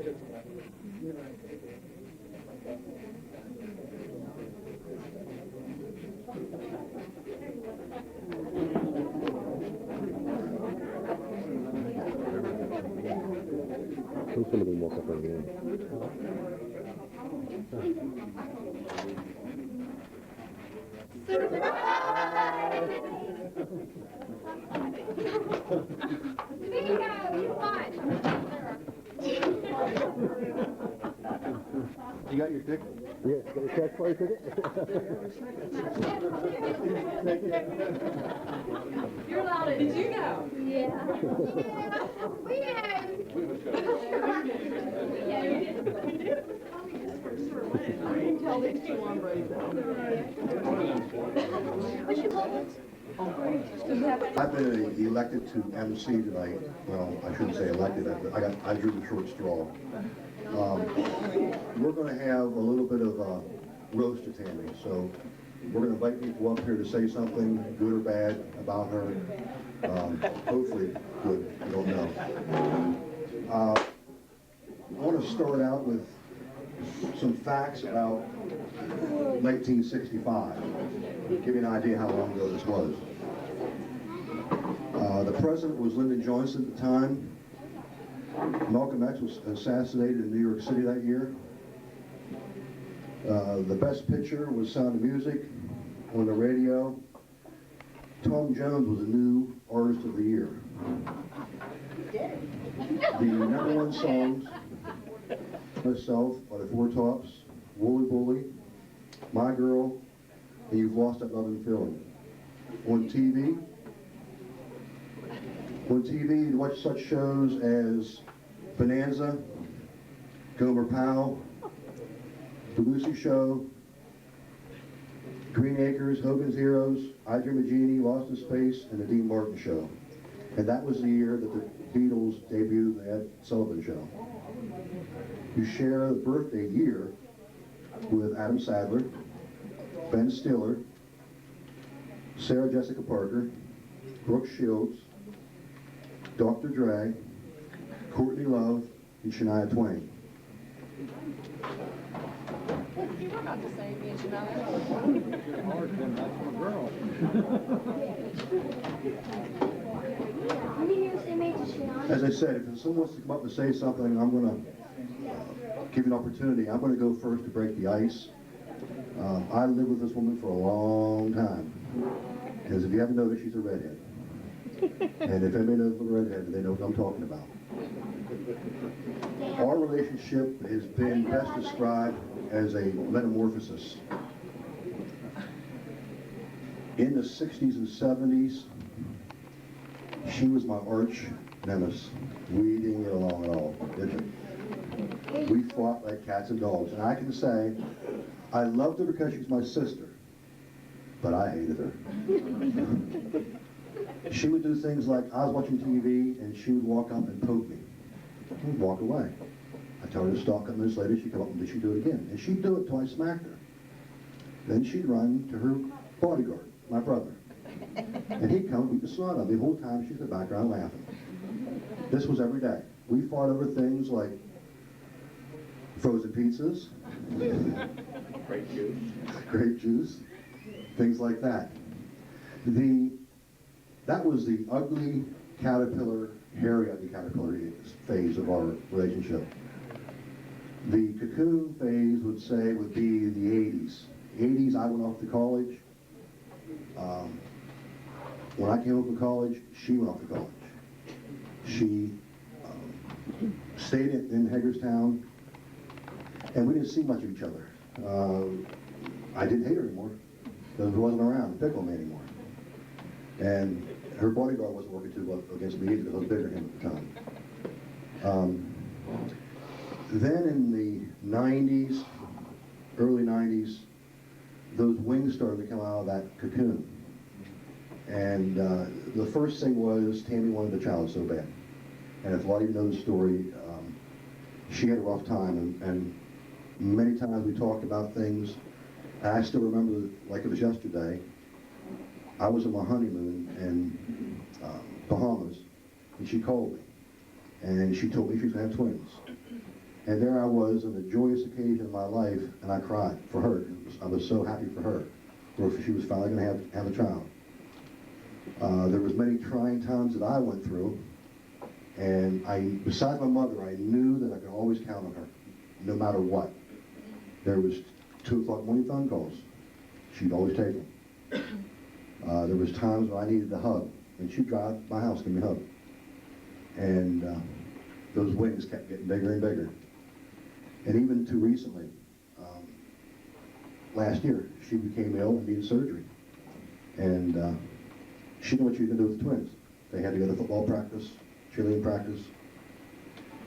Some of them walk up on the You got your ticket? Yeah, got your cash party ticket? You're allowed it. Did you go? Yeah. We had. I can tell these two on break. I've been elected to MC tonight. Well, I shouldn't say elected. I drew the short straw. We're going to have a little bit of a roast of Tami. So we're going to invite people up here to say something, good or bad, about her. Hopefully good. I don't know. I want to start out with some facts about 1965. Give you an idea how long ago this was. The president was Lyndon Johnson at the time. Malcolm X was assassinated in New York City that year. The best picture was Sound of Music on the radio. Tom Jones was a new artist of the year. The #1 songs, myself, by the Four Tops, Wooly Bully, My Girl, and You've Lost That Loving Feeling. On TV, you watch such shows as Bonanza, Gomer Pyle, The Lucy Show, Green Acres, Hogan's Heroes, I Dream of Jeannie, Lost in Space, and The Dean Martin Show. And that was the year that the Beatles debuted the Ed Sullivan Show. You share the birthday year with Adam Sadler, Ben Stiller, Sarah Jessica Parker, Brooke Shields, Dr. Dre, Courtney Love, and Shania Twain. You were about to say me and Shania. That's my girl. As I said, if someone wants to come up and say something, I'm going to give you an opportunity. I'm going to go first to break the ice. I lived with this woman for a long time. Because if you haven't noticed, she's a redhead. And if anybody knows a redhead, they know what I'm talking about. Our relationship has been best described as a metamorphosis. In the 60s and 70s, she was my arch nemesis. We didn't get along at all, did we? We fought like cats and dogs. And I can say, I loved her because she was my sister, but I hated her. She would do things like, I was watching TV, and she would walk up and poke me. She'd walk away. I told her to stop. A couple minutes later, she'd come up and she'd do it again. And she'd do it till I smacked her. Then she'd run to her bodyguard, my brother. And he'd come and beat the snot out of me. The whole time she's in the background laughing. This was every day. We fought over things like frozen pizzas, grape juice, things like that. That was the ugly caterpillar, hairy ugly caterpillar phase of our relationship. The cocoon phase would be the 80s. 80s, I went off to college. When I came home from college, she went off to college. She stayed in Hagerstown, and we didn't see much of each other. I didn't hate her anymore, because I wasn't around to pickle me anymore. And her bodyguard wasn't working too well against me either, because I was bigger than him at the time. Then in the 90s, early 90s, those wings started to come out of that cocoon. And the first thing was Tami wanted a child so bad. And if a lot of you know the story, she had a rough time, and many times we talked about things. And I still remember like it was yesterday. I was on my honeymoon in Bahamas, and she called me. And she told me she was going to have twins. And there I was on a joyous occasion of my life, and I cried for her. I was so happy for her, or she was finally going to have a child. There was many trying times that I went through, and besides my mother, I knew that I could always count on her, no matter what. There was 2 o'clock morning phone calls. She'd always take them. There was times when I needed a hug, and she'd drive to my house, give me a hug. And those wings kept getting bigger and bigger. And even to recently, last year, she became ill and needed surgery. And she knew what she was going to do with the twins. They had to go to football practice, cheerleading practice.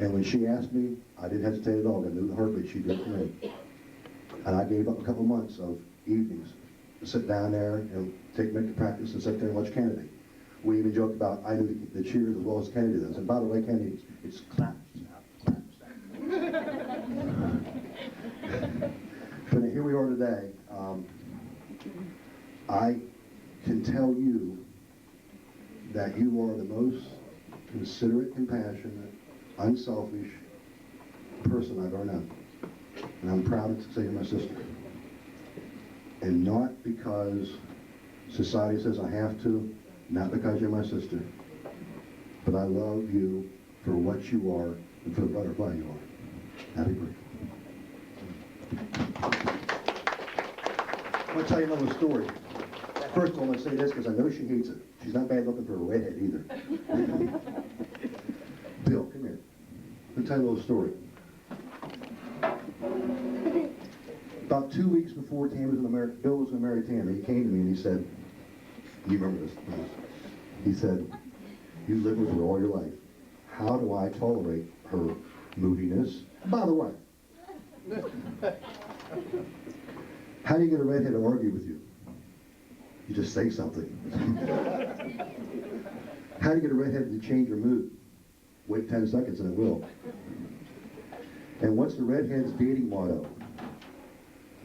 And when she asked me, I didn't hesitate at all. I knew the heartbeat she'd do for me. And I gave up a couple months of evenings to sit down there and take Mick to practice and sit there and watch Kennedy. We even joked about I knew the cheers as well as Kennedy does. And by the way, Kennedy, it's claps. But here we are today. I can tell you that you are the most considerate, compassionate, unselfish person I've ever known. And I'm proud to say you're my sister. And not because society says I have to, not because you're my sister, but I love you for what you are and for the butterfly you are. Happy birthday. I'm going to tell you another story. First of all, I'm going to say this because I know she hates it. She's not bad looking for a redhead either. Bill, come here. Let me tell you a little story. About 2 weeks before Bill was going to marry Tami, he came to me and he said, you remember this? He said, you lived with her all your life. How do I tolerate her moodiness? By the way, how do you get a redhead to argue with you? You just say something. How do you get a redhead to change your mood? Wait 10 seconds and it will. And what's the redhead's dating motto?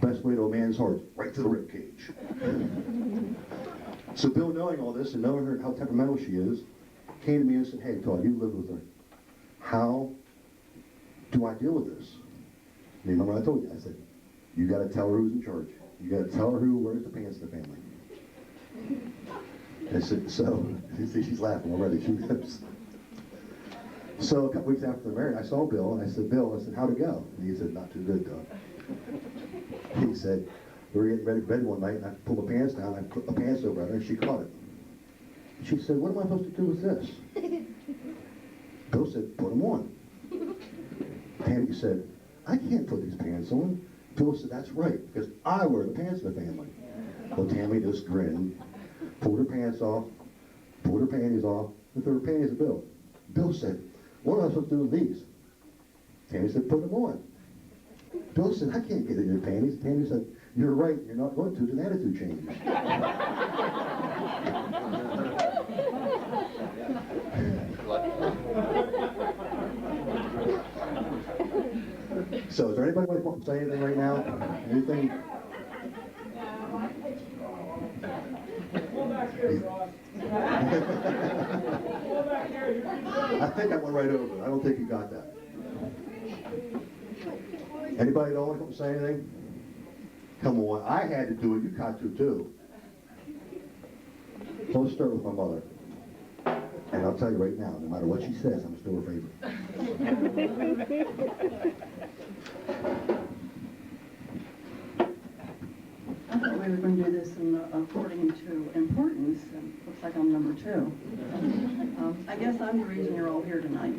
Best way to a man's heart, right to the rib cage. So Bill, knowing all this and knowing her how temperamental she is, came to me and said, hey, Todd, you lived with her. How do I deal with this? And you remember what I told you? I said, you got to tell her who's in charge. You got to tell her who wears the pants in the family. I said, so, you see, she's laughing already. She knows. So a couple weeks after they're married, I saw Bill, and I said, Bill, how'd it go? And he said, not too good, Doug. He said, we were getting ready for bed one night, and I pulled my pants down, and I put my pants over her, and she caught it. She said, what am I supposed to do with this? Bill said, put them on. Tami said, I can't put these pants on. Bill said, that's right, because I wear the pants in the family. Well, Tami just grinned, pulled her pants off, pulled her panties off, and threw her panties at Bill. Bill said, what am I supposed to do with these? Tami said, put them on. Bill said, I can't get in your panties. Tami said, you're right, you're not going to. It's an attitude change. So is there anybody want to say anything right now? Anything? I think I went right over it. I don't think you got that. Anybody don't want to say anything? Come on, I had to do it. You got to too. So let's start with my mother. And I'll tell you right now, no matter what she says, I'm still her favorite. I thought we were going to do this according to importance, and looks like I'm number 2. I guess I'm the reason you're all here tonight.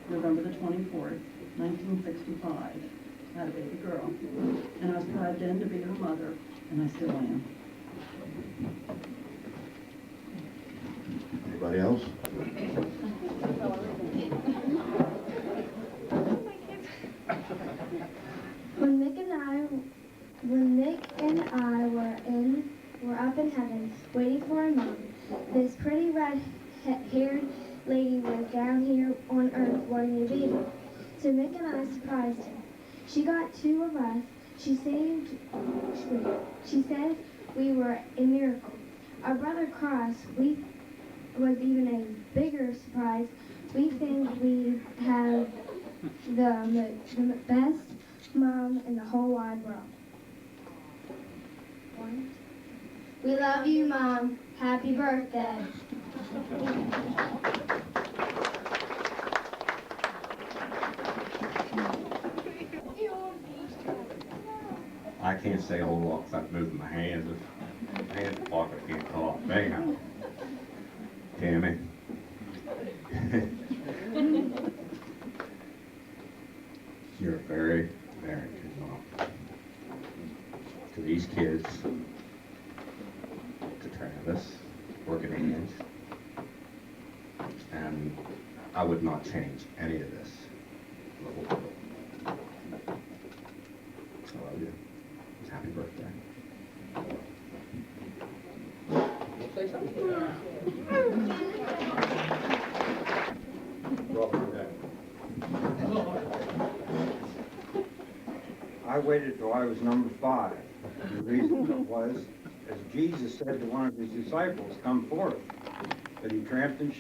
November the 24th, 1965. I had a baby girl, and I was proud then to be her mother, and I still am. Anybody else? When Nick and I were up in heaven, waiting for our mom, this pretty red-haired lady was down here on earth wanting a baby. So Nick and I surprised her. She got 2 of us. She said we were a miracle. Our brother Cross, was even a bigger surprise. We think we have the in the whole wide world. One. We love you, Mom. Happy birthday. I can't say a whole lot without moving my hands. If my hands block, I can't talk. Anyhow, Tammy. You're a very, very good mom. To these kids, to Travis, working age, and I would not change any of this. I love you. Happy birthday. I waited till I was number 5. The reason was, as Jesus said to one of his disciples, come forth. But he tramped and